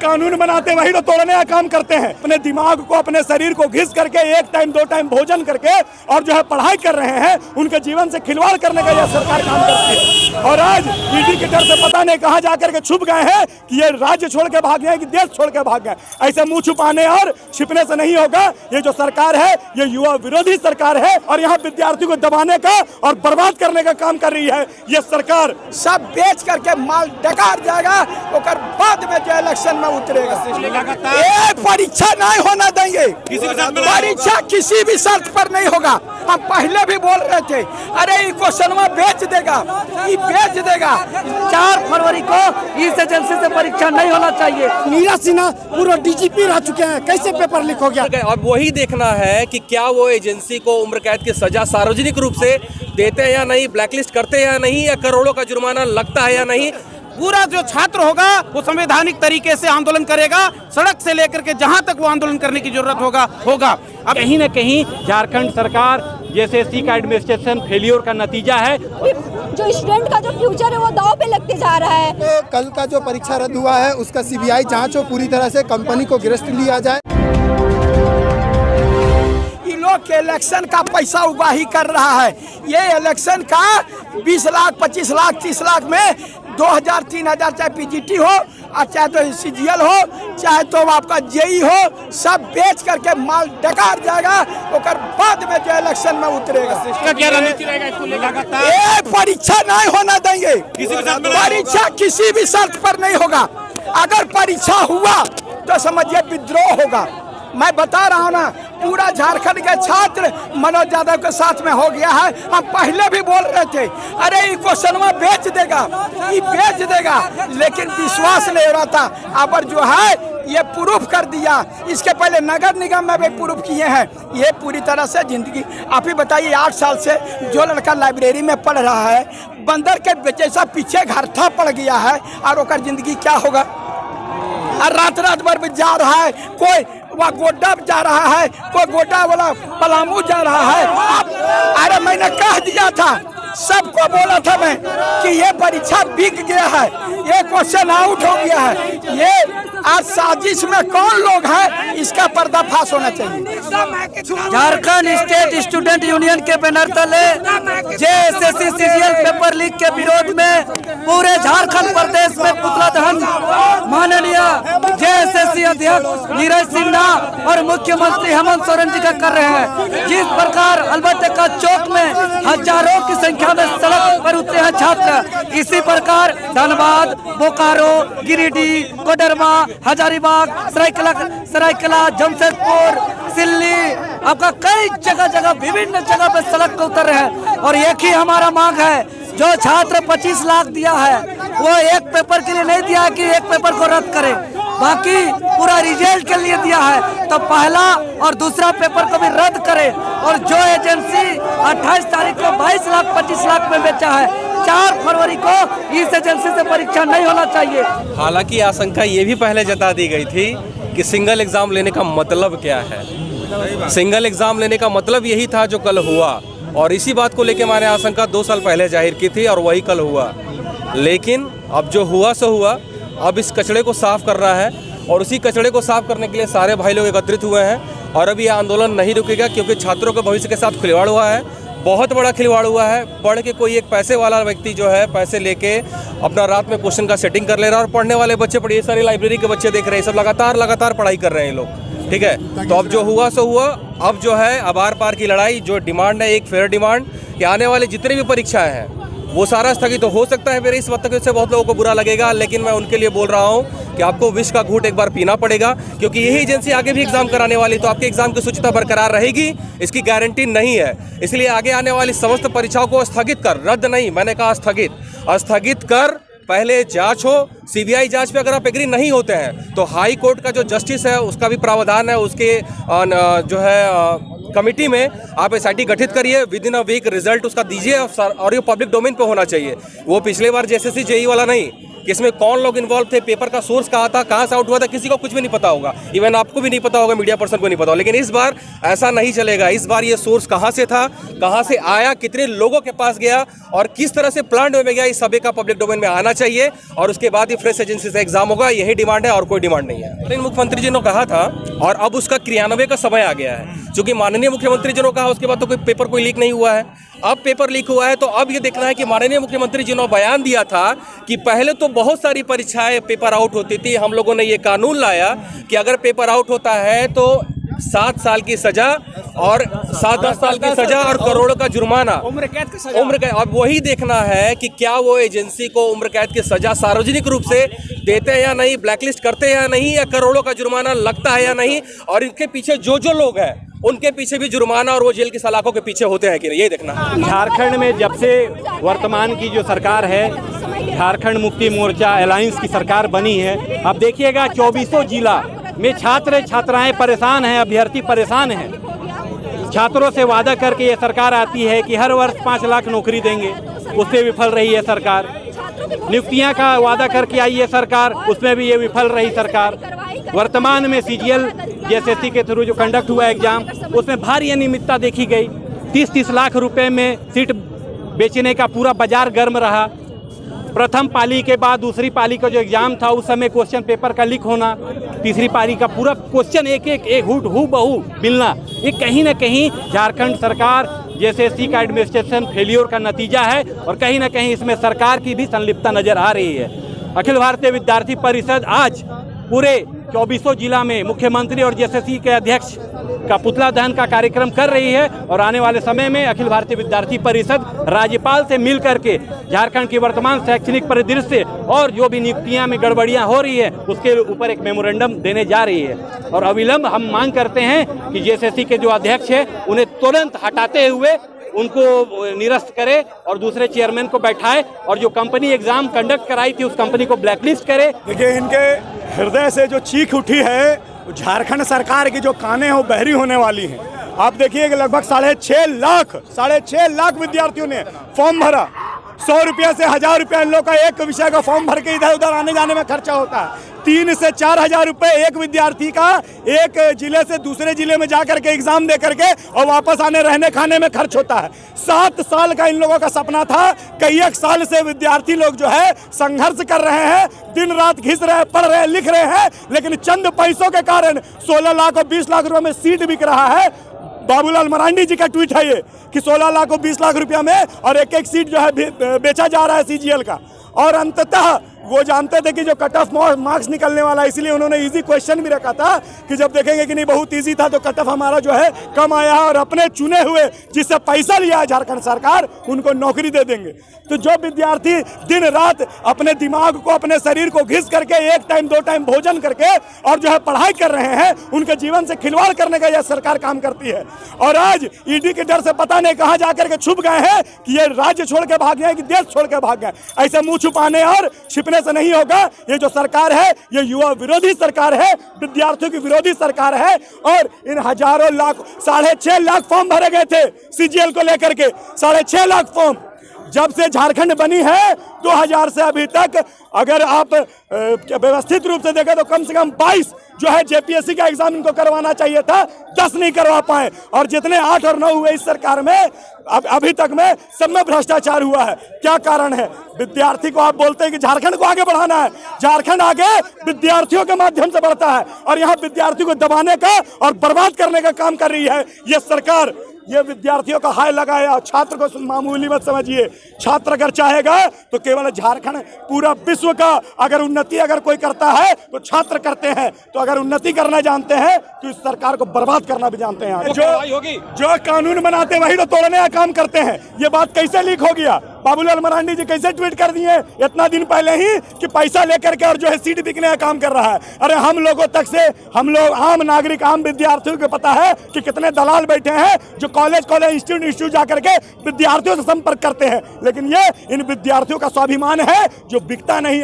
कानून बनाते वही तो तोड़ने का काम करते हैं। अपने दिमाग को, अपने शरीर को घिस करके 1 टाइम 2 टाइम भोजन करके और जो है पढ़ाई कर रहे हैं, उनके जीवन से खिलवाड़ करने का यह सरकार काम करती है। और आज ईडी के डर से पता नहीं कहां जाकर के छुप गए हैं कि ये राज्य छोड़ के भाग गए कि देश छोड़ के भाग गए। ऐसे मुंह छुपाने और छिपने से नहीं होगा। ये जो सरकार है ये युवा विरोधी सरकार है और यहाँ विद्यार्थियों को दबाने का और बर्बाद करने का काम कर रही है ये सरकार। सब बेच करके माल डकार जाएगा, और बाद में जो इलेक्शन में उतरेगा। ये परीक्षा नहीं होना देंगे, परीक्षा किसी भी शर्त पर नहीं होगा। हम पहले भी बोल रहे थे, अरे ये क्वेश्चन में बेच देगा, ये बेच देगा। 4 फरवरी को इस एजेंसी से परीक्षा नहीं होना चाहिए। नीरज सिन्हा पूरा डीजीपी रह चुके हैं, कैसे पेपर लीक हो गया? अब वही देखना है कि क्या वो एजेंसी को उम्र कैद की सजा सार्वजनिक रूप से देते हैं या नहीं, ब्लैकलिस्ट करते हैं या नहीं, या करोड़ों का जुर्माना लगता है या नहीं। पूरा जो छात्र होगा वो संवैधानिक तरीके से आंदोलन करेगा, सड़क से लेकर के जहां तक वो आंदोलन करने की जरूरत होगा। अब कहीं न कहीं झारखंड सरकार जेएसएससी का एडमिनिस्ट्रेशन फेलियर का नतीजा है। जो स्टूडेंट का जो फ्यूचर है वो दांव पे लगते जा रहा है। तो कल का जो परीक्षा रद्द हुआ है उसका सीबीआई जांच हो, पूरी तरह से कंपनी को गिरफ्त लिया जाए। लोग के इलेक्शन का पैसा उगाही कर रहा है। ये इलेक्शन का 20 लाख 25 लाख 30 लाख में 2000 3000 चाहे पीजीटी हो और चाहे तो सीजीएल हो, चाहे तो आपका जेई हो, सब बेच करके माल डकार जाएगा, और बाद में जो इलेक्शन में उतरेगा। क्या रणनीति रहेगा इसको लेकर? ये परीक्षा नहीं होना देंगे, परीक्षा किसी भी शर्त पर नहीं होगा। अगर परीक्षा हुआ तो समझिए विद्रोह होगा। मैं बता रहा हूँ ना, पूरा झारखंड के छात्र मनोज यादव के साथ में हो गया है। हम पहले भी बोल रहे थे, अरे ये क्वेश्चन में बेच देगा, ये बेच देगा, लेकिन विश्वास नहीं हो रहा था। अब जो है ये प्रूफ कर दिया। इसके पहले नगर निगम में भी प्रूफ किए हैं। ये पूरी तरह से जिंदगी, आप ही बताइए, 8 साल से जो लड़का लाइब्रेरी में पढ़ रहा है, बंदर के जैसा पीछे घर था पड़ गया है, और ओकर जिंदगी क्या होगा? और रात भर भी जा रहा है, कोई वह गोड्डा जा रहा है, कोई गोड्डा वाला पलामू जा रहा है। अरे मैंने कह दिया था, सबको बोला था मैं कि ये परीक्षा बिक गया है, ये क्वेश्चन आउट हो गया है। ये आज साजिश में कौन लोग हैं, इसका पर्दाफाश होना चाहिए। झारखंड स्टेट स्टूडेंट यूनियन के बैनर तले जेएसएससी सीजीएल पेपर लीक के विरोध में पूरे झारखंड प्रदेश में पुतला दहन माननीय जेएसएससी अध्यक्ष नीरज सिन्हा और मुख्यमंत्री हेमंत सोरेन जी का कर रहे हैं। जिस प्रकार अलबत्ता चौक में हजारों की संख्या में सड़क पर उतरे हैं छात्र, इसी प्रकार धनबाद, बोकारो, गिरिडीह, कोडरमा, हजारीबाग, सरायकला, जमशेदपुर, सिल्ली, आपका कई जगह विभिन्न जगह पे सड़क पर उतर रहे हैं। और एक ही हमारा मांग है, जो छात्र 25 लाख दिया है वो एक पेपर के लिए नहीं दिया कि एक पेपर को रद्द करे, बाकी पूरा रिजल्ट के लिए दिया है, तो पहला और दूसरा पेपर को भी रद्द करे। और जो एजेंसी 28 तारीख को 22 लाख 25 लाख में बेचा है, 4 फरवरी को इस एजेंसी से परीक्षा नहीं होना चाहिए। हालांकि आशंका ये भी पहले जता दी गई थी कि सिंगल एग्जाम लेने का मतलब क्या है। सिंगल एग्जाम लेने का मतलब यही था जो कल हुआ, और इसी बात को लेकर मैंने आशंका 2 साल पहले जाहिर की थी, और वही कल हुआ। लेकिन अब जो हुआ सो हुआ। अब इस कचड़े को साफ करना है, और उसी कचड़े को साफ करने के लिए सारे भाई लोग एकत्रित हुए हैं। और अब ये आंदोलन नहीं रुकेगा, क्योंकि छात्रों के भविष्य के साथ खिलवाड़ हुआ है, बहुत बड़ा खिलवाड़ हुआ है। पढ़ के कोई एक पैसे वाला व्यक्ति जो है पैसे लेके अपना रात में क्वेश्चन का सेटिंग कर ले रहा है, और पढ़ने वाले बच्चे पढ़िए, सारी लाइब्रेरी के बच्चे देख रहे हैं, सब लगातार पढ़ाई कर रहे हैं लोग। ठीक है, तो अब जो हुआ सो हुआ। अब जो है अब आर पार की लड़ाई, जो डिमांड है एक फेयर डिमांड कि आने वाले जितने भी परीक्षाएं हैं वो सारा स्थगित तो हो सकता है। मेरे इस वक्त से बहुत लोगों को बुरा लगेगा, लेकिन मैं उनके लिए बोल रहा हूं कि आपको विष का घूंट एक बार पीना पड़ेगा, क्योंकि यही एजेंसी आगे भी एग्जाम कराने वाली, तो आपके एग्जाम की शुचिता बरकरार रहेगी, इसकी गारंटी नहीं है। इसलिए आगे आने वाली समस्त परीक्षाओं को स्थगित कर, रद्द नहीं, मैंने कहा स्थगित कर, पहले जांच हो। सीबीआई जांच पे अगर आप एग्री नहीं होते हैं तो हाई कोर्ट का जो जस्टिस है उसका भी प्रावधान है, उसके जो है कमिटी में आप एसआईटी गठित करिए, within a week result उसका दीजिए, और ये पब्लिक डोमेन पे होना चाहिए। वो पिछले बार जेएसएससी जेई वाला नहीं, कि इसमें कौन लोग इन्वॉल्व थे, पेपर का सोर्स कहाँ था, कहाँ से आउट हुआ था, किसी को कुछ भी नहीं पता होगा। इवन आपको भी नहीं पता होगा, मीडिया पर्सन को नहीं पता होगा। लेकिन इस बार ऐसा नहीं चलेगा। इस बार ये सोर्स कहाँ से था, कहाँ से आया, कितने लोगों के पास गया और किस तरह से प्लान में गया, इस सभी का पब्लिक डोमेन में आना चाहिए और उसके बाद ही फ्रेश एजेंसी से एग्जाम होगा। यही डिमांड है और कोई डिमांड नहीं है। लेकिन मुख्यमंत्री जी ने कहा था और अब उसका क्रियान्वयन का समय आ गया है। चूंकि माननीय मुख्यमंत्री जी ने कहा, उसके बाद तो कोई पेपर कोई लीक नहीं हुआ है। अब पेपर लीक हुआ है तो अब ये देखना है कि माननीय मुख्यमंत्री जी ने बयान दिया था कि पहले तो बहुत सारी परीक्षाएं पेपर आउट होती थी। हम लोगों ने ये कानून लाया कि अगर पेपर आउट होता है तो 7 साल की सजा और 7-10 साल की सजा और करोड़ों का जुर्माना, उम्र कैद की सजा। उम्र कैद। अब वही देखना है कि क्या वो एजेंसी को उम्र कैद की सजा सार्वजनिक रूप से देते हैं या नहीं, ब्लैकलिस्ट करते हैं या नहीं, या करोड़ों का जुर्माना लगता है या नहीं, और इनके पीछे जो जो लोग हैं उनके पीछे भी जुर्माना और वो जेल की सलाखों के पीछे होते हैं कि नहीं, ये देखना है। झारखंड में जब से वर्तमान की जो सरकार है, झारखंड मुक्ति मोर्चा अलायंस की सरकार बनी है, अब देखिएगा 24 जिला में छात्र छात्राएं परेशान हैं, अभ्यर्थी परेशान हैं। छात्रों से वादा करके ये सरकार आती है कि हर वर्ष 5 लाख नौकरी देंगे, उससे विफल रही है सरकार। नियुक्तियां का वादा करके आई है सरकार, उसमें भी ये विफल रही सरकार। वर्तमान में CGL JSSC के थ्रू जो कंडक्ट हुआ एग्जाम, उसमें भारी अनियमितता देखी गई। 30-30 लाख रुपए में सीट बेचने का पूरा बाजार गर्म रहा। प्रथम पाली के बाद दूसरी पाली का जो एग्जाम था, उस समय क्वेश्चन पेपर का लीक होना, तीसरी पाली का पूरा क्वेश्चन एक हूबहू मिलना, ये कहीं ना कहीं झारखंड सरकार JSSC का एडमिनिस्ट्रेशन फेलियर का नतीजा है और कहीं ना कहीं इसमें सरकार की भी संलिप्तता नजर आ रही है। अखिल भारतीय विद्यार्थी परिषद आज पूरे 24 जिला में मुख्यमंत्री और JSSC के अध्यक्ष का पुतला दहन का कार्यक्रम कर रही है और आने वाले समय में अखिल भारतीय विद्यार्थी परिषद राज्यपाल से मिल करके झारखंड की वर्तमान शैक्षणिक परिदृश्य और जो भी नियुक्तियां में गड़बड़ियां हो रही है उसके ऊपर एक मेमोरेंडम देने जा रही है। और अविलंब हम मांग करते हैं कि JSSC के जो अध्यक्ष है उन्हें तुरंत हटाते हुए उनको निरस्त करे और दूसरे चेयरमैन को बैठाए और जो कंपनी एग्जाम कंडक्ट कराई थी उस कंपनी को ब्लैकलिस्ट करे। देखिए, इनके हृदय से जो चीख उठी है, झारखंड सरकार की जो कानें हैं वो बहरी होने वाली हैं। आप देखिए कि लगभग 6.5 लाख विद्यार्थियों ने फॉर्म भरा। 100 रुपया से 1000 रुपया इन लोग का एक विषय का फॉर्म भर के इधर उधर आने जाने में खर्चा होता है। 3 से 4 हजार रुपए एक विद्यार्थी का एक जिले से दूसरे जिले में जाकर के एग्जाम दे करके और वापस आने रहने खाने में खर्च होता है। 7 साल का इन लोगों का सपना था। कई एक साल से विद्यार्थी लोग जो है संघर्ष कर रहे हैं, दिन रात घिस रहे हैं, पढ़ रहे हैं, लिख रहे हैं, लेकिन चंद पैसों के कारण 16 लाख और 20 लाख रुपए में सीट बिक रहा है। बाबूलाल मरांडी जी का ट्वीट है ये कि 16 लाख और 20 लाख रुपया में और एक सीट जो है बेचा जा रहा है CGL का। और अंततः वो जानते थे कि जो कट ऑफ मार्क्स निकलने वाला है, इसलिए उन्होंने इजी क्वेश्चन भी रखा था कि जब देखेंगे कि नहीं बहुत इजी था तो कट ऑफ हमारा जो है कम आया है और अपने चुने हुए जिससे पैसा लिया है झारखंड सरकार उनको नौकरी दे देंगे। तो जो विद्यार्थी दिन रात अपने दिमाग को, अपने शरीर को घिस करके 1 टाइम 2 टाइम भोजन करके और जो है पढ़ाई कर रहे हैं, उनके जीवन से खिलवाड़ करने का यह सरकार काम करती है। और आज ED के डर से पता नहीं कहाँ जाकर के छुप गए हैं कि ये राज्य छोड़ के भाग गए कि देश छोड़ के भाग गए। ऐसे मुंह छुपाने और छिपने से नहीं होगा। ये जो सरकार है ये युवा विरोधी सरकार है, विद्यार्थियों की विरोधी सरकार है। और इन हजारों लाख 6.5 लाख फॉर्म भरे गए थे CGL को लेकर के। 6.5 लाख फॉर्म जब से झारखंड बनी है 2000 से अभी तक अगर आप व्यवस्थित रूप से देखें तो कम से कम 22 जो है JPSC का एग्जाम इनको करवाना चाहिए था, 10 नहीं करवा पाए। और जितने 8 और 9 हुए इस सरकार में अभी तक में सब में भ्रष्टाचार हुआ है। क्या कारण है? विद्यार्थी को आप बोलते हैं कि झारखंड को आगे बढ़ाना है, झारखंड आगे विद्यार्थियों के माध्यम से बढ़ता है और यहाँ विद्यार्थी को दबाने का और बर्बाद करने का काम कर रही है ये सरकार। ये विद्यार्थियों का हाय लगाया। छात्र को मामूली मत समझिए। छात्र अगर चाहेगा तो केवल झारखंड, पूरा विश्व का अगर उन्नति अगर कोई करता है तो छात्र करते हैं। तो अगर उन्नति करना जानते हैं तो इस सरकार को बर्बाद करना भी जानते हैं। जो कानून बनाते वही तो तोड़ने का काम करते हैं। ये बात कैसे लीक हो गया? बाबूलाल मरांडी जी कैसे ट्वीट कर दिए इतना दिन पहले ही कि पैसा लेकर के और जो है सीट बिकने का काम कर रहा है। अरे हम लोगों तक से, हम लोग आम नागरिक, आम विद्यार्थियों को पता है कि कितने दलाल बैठे हैं जो कॉलेज इंस्टीट्यूट जाकर के विद्यार्थियों से संपर्क करते हैं। लेकिन ये इन विद्यार्थियों का स्वाभिमान है जो बिकता नहीं।